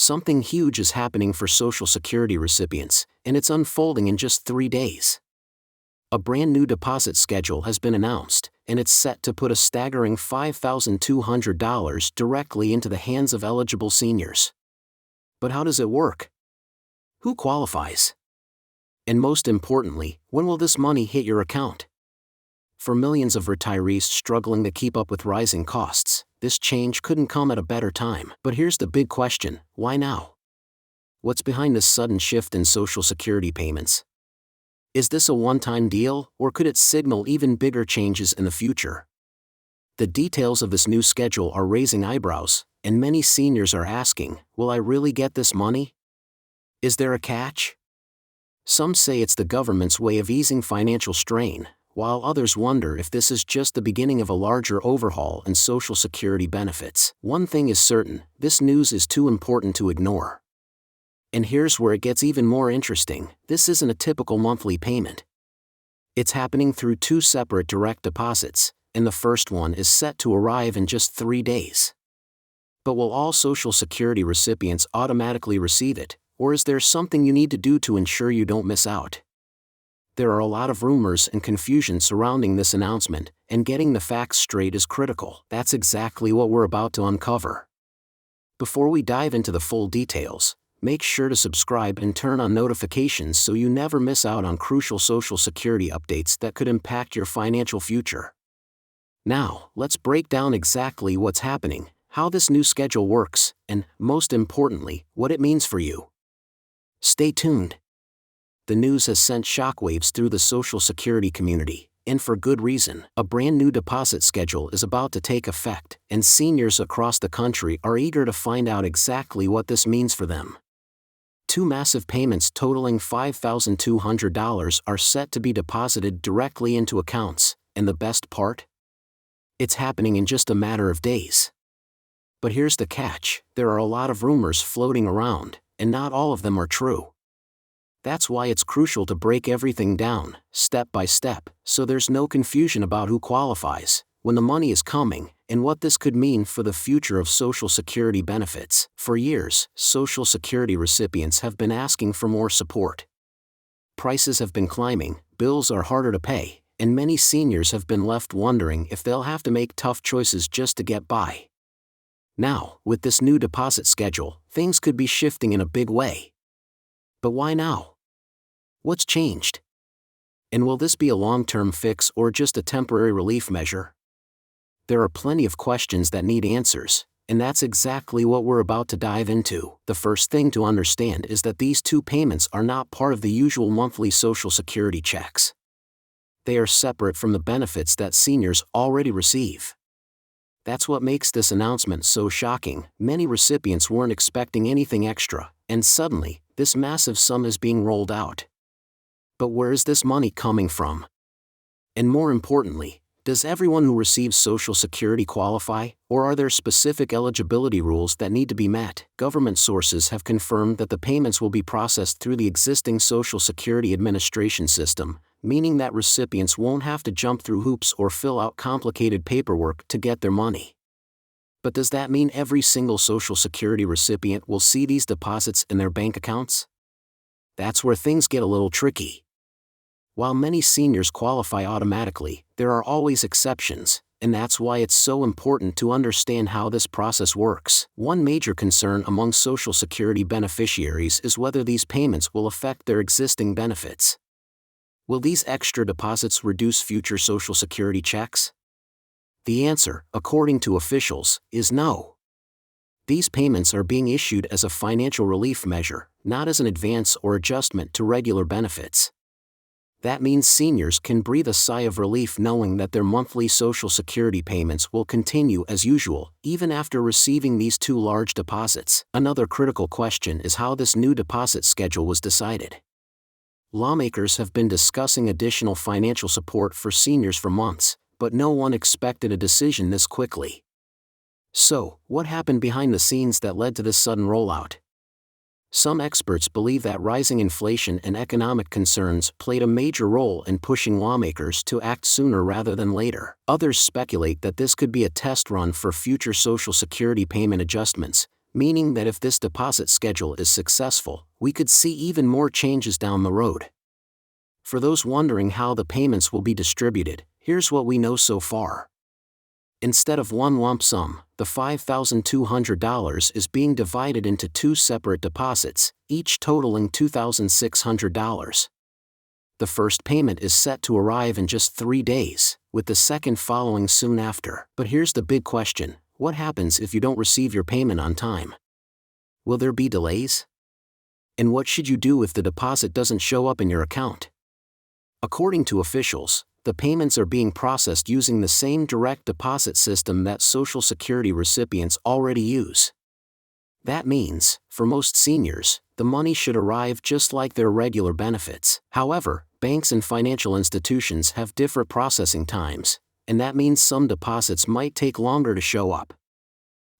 Something huge is happening for Social Security recipients, and it's unfolding in just 3 days. A brand new deposit schedule has been announced, and it's set to put a staggering $5,200 directly into the hands of eligible seniors. But how does it work? Who qualifies? And most importantly, when will this money hit your account? For millions of retirees struggling to keep up with rising costs, this change couldn't come at a better time. But here's the big question: why now? What's behind this sudden shift in Social Security payments? Is this a one-time deal, or could it signal even bigger changes in the future? The details of this new schedule are raising eyebrows, and many seniors are asking, will I really get this money? Is there a catch? Some say it's the government's way of easing financial strain, while others wonder if this is just the beginning of a larger overhaul in Social Security benefits. One thing is certain: this news is too important to ignore. And here's where it gets even more interesting: this isn't a typical monthly payment. It's happening through 2 separate direct deposits, and the first one is set to arrive in just 3 days. But will all Social Security recipients automatically receive it, or is there something you need to do to ensure you don't miss out? There are a lot of rumors and confusion surrounding this announcement, and getting the facts straight is critical. That's exactly what we're about to uncover. Before we dive into the full details, make sure to subscribe and turn on notifications so you never miss out on crucial Social Security updates that could impact your financial future. Now, let's break down exactly what's happening, how this new schedule works, and, most importantly, what it means for you. Stay tuned. The news has sent shockwaves through the Social Security community, and for good reason. A brand new deposit schedule is about to take effect, and seniors across the country are eager to find out exactly what this means for them. 2 massive payments totaling $5,200 are set to be deposited directly into accounts, and the best part? It's happening in just a matter of days. But here's the catch: there are a lot of rumors floating around, and not all of them are true. That's why it's crucial to break everything down, step by step, so there's no confusion about who qualifies, when the money is coming, and what this could mean for the future of Social Security benefits. For years, Social Security recipients have been asking for more support. Prices have been climbing, bills are harder to pay, and many seniors have been left wondering if they'll have to make tough choices just to get by. Now, with this new deposit schedule, things could be shifting in a big way. But why now? What's changed? And will this be a long-term fix or just a temporary relief measure? There are plenty of questions that need answers, and that's exactly what we're about to dive into. The first thing to understand is that these 2 payments are not part of the usual monthly Social Security checks. They are separate from the benefits that seniors already receive. That's what makes this announcement so shocking. Many recipients weren't expecting anything extra, and suddenly, this massive sum is being rolled out. But where is this money coming from? And more importantly, does everyone who receives Social Security qualify, or are there specific eligibility rules that need to be met? Government sources have confirmed that the payments will be processed through the existing Social Security Administration system, meaning that recipients won't have to jump through hoops or fill out complicated paperwork to get their money. But does that mean every single Social Security recipient will see these deposits in their bank accounts? That's where things get a little tricky. While many seniors qualify automatically, there are always exceptions, and that's why it's so important to understand how this process works. One major concern among Social Security beneficiaries is whether these payments will affect their existing benefits. Will these extra deposits reduce future Social Security checks? The answer, according to officials, is no. These payments are being issued as a financial relief measure, not as an advance or adjustment to regular benefits. That means seniors can breathe a sigh of relief knowing that their monthly Social Security payments will continue as usual, even after receiving these 2 large deposits. Another critical question is how this new deposit schedule was decided. Lawmakers have been discussing additional financial support for seniors for months, but no one expected a decision this quickly. So, what happened behind the scenes that led to this sudden rollout? Some experts believe that rising inflation and economic concerns played a major role in pushing lawmakers to act sooner rather than later. Others speculate that this could be a test run for future Social Security payment adjustments, meaning that if this deposit schedule is successful, we could see even more changes down the road. For those wondering how the payments will be distributed, here's what we know so far. Instead of one lump sum, the $5,200 is being divided into two separate deposits, each totaling $2,600. The first payment is set to arrive in just 3 days, with the second following soon after. But here's the big question: what happens if you don't receive your payment on time? Will there be delays? And what should you do if the deposit doesn't show up in your account? According to officials, the payments are being processed using the same direct deposit system that Social Security recipients already use. That means, for most seniors, the money should arrive just like their regular benefits. However, banks and financial institutions have different processing times, and that means some deposits might take longer to show up.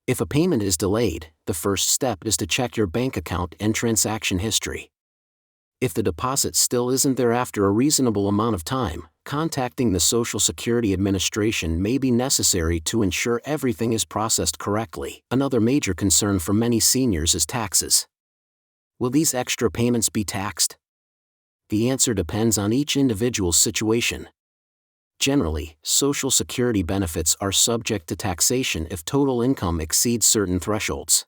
If a payment is delayed, the first step is to check your bank account and transaction history. If the deposit still isn't there after a reasonable amount of time, contacting the Social Security Administration may be necessary to ensure everything is processed correctly. Another major concern for many seniors is taxes. Will these extra payments be taxed? The answer depends on each individual's situation. Generally, Social Security benefits are subject to taxation if total income exceeds certain thresholds.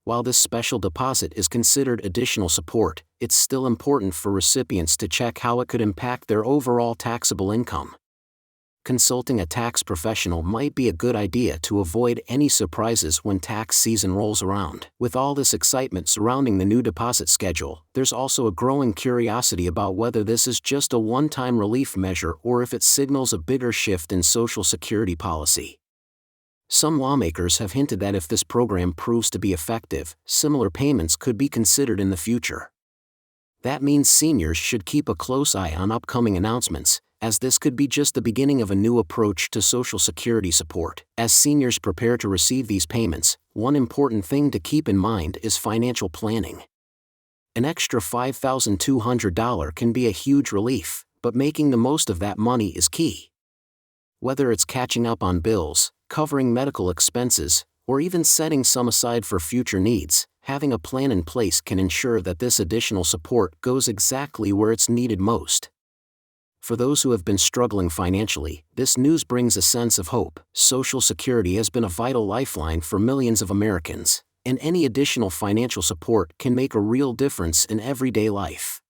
While this special deposit is considered additional support, it's still important for recipients to check how it could impact their overall taxable income. Consulting a tax professional might be a good idea to avoid any surprises when tax season rolls around. With all this excitement surrounding the new deposit schedule, there's also a growing curiosity about whether this is just a one-time relief measure or if it signals a bigger shift in Social Security policy. Some lawmakers have hinted that if this program proves to be effective, similar payments could be considered in the future. That means seniors should keep a close eye on upcoming announcements, as this could be just the beginning of a new approach to Social Security support. As seniors prepare to receive these payments, one important thing to keep in mind is financial planning. An extra $5,200 can be a huge relief, but making the most of that money is key. Whether it's catching up on bills, covering medical expenses, or even setting some aside for future needs, having a plan in place can ensure that this additional support goes exactly where it's needed most. For those who have been struggling financially, this news brings a sense of hope. Social Security has been a vital lifeline for millions of Americans, and any additional financial support can make a real difference in everyday life.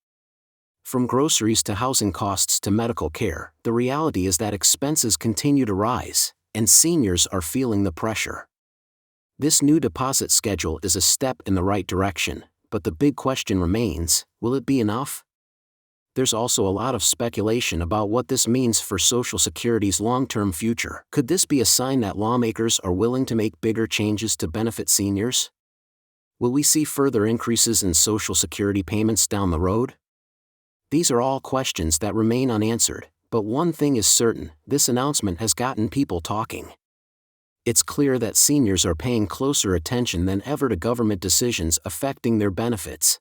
From groceries to housing costs to medical care, the reality is that expenses continue to rise, and seniors are feeling the pressure. This new deposit schedule is a step in the right direction, but the big question remains: will it be enough? There's also a lot of speculation about what this means for Social Security's long-term future. Could this be a sign that lawmakers are willing to make bigger changes to benefit seniors? Will we see further increases in Social Security payments down the road? These are all questions that remain unanswered, but one thing is certain: this announcement has gotten people talking. It's clear that seniors are paying closer attention than ever to government decisions affecting their benefits.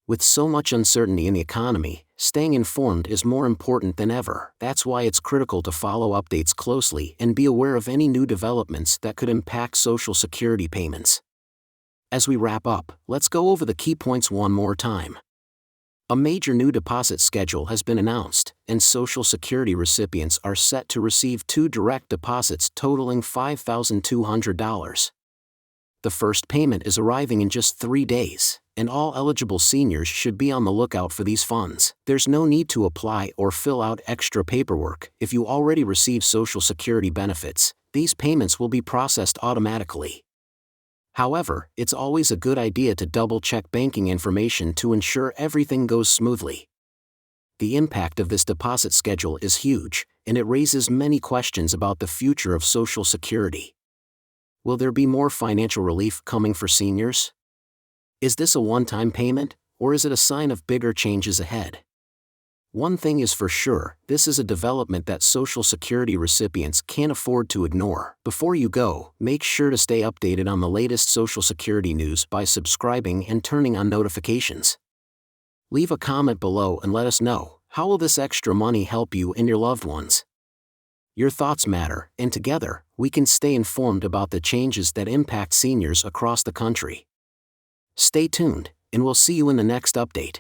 With so much uncertainty in the economy, staying informed is more important than ever. That's why it's critical to follow updates closely and be aware of any new developments that could impact Social Security payments. As we wrap up, let's go over the key points one more time. A major new deposit schedule has been announced, and Social Security recipients are set to receive two direct deposits totaling $5,200. The first payment is arriving in just 3 days, and all eligible seniors should be on the lookout for these funds. There's no need to apply or fill out extra paperwork. If you already receive Social Security benefits, these payments will be processed automatically. However, it's always a good idea to double-check banking information to ensure everything goes smoothly. The impact of this deposit schedule is huge, and it raises many questions about the future of Social Security. Will there be more financial relief coming for seniors? Is this a one-time payment, or is it a sign of bigger changes ahead? One thing is for sure: this is a development that Social Security recipients can't afford to ignore. Before you go, make sure to stay updated on the latest Social Security news by subscribing and turning on notifications. Leave a comment below and let us know: how will this extra money help you and your loved ones? Your thoughts matter, and together, we can stay informed about the changes that impact seniors across the country. Stay tuned, and we'll see you in the next update.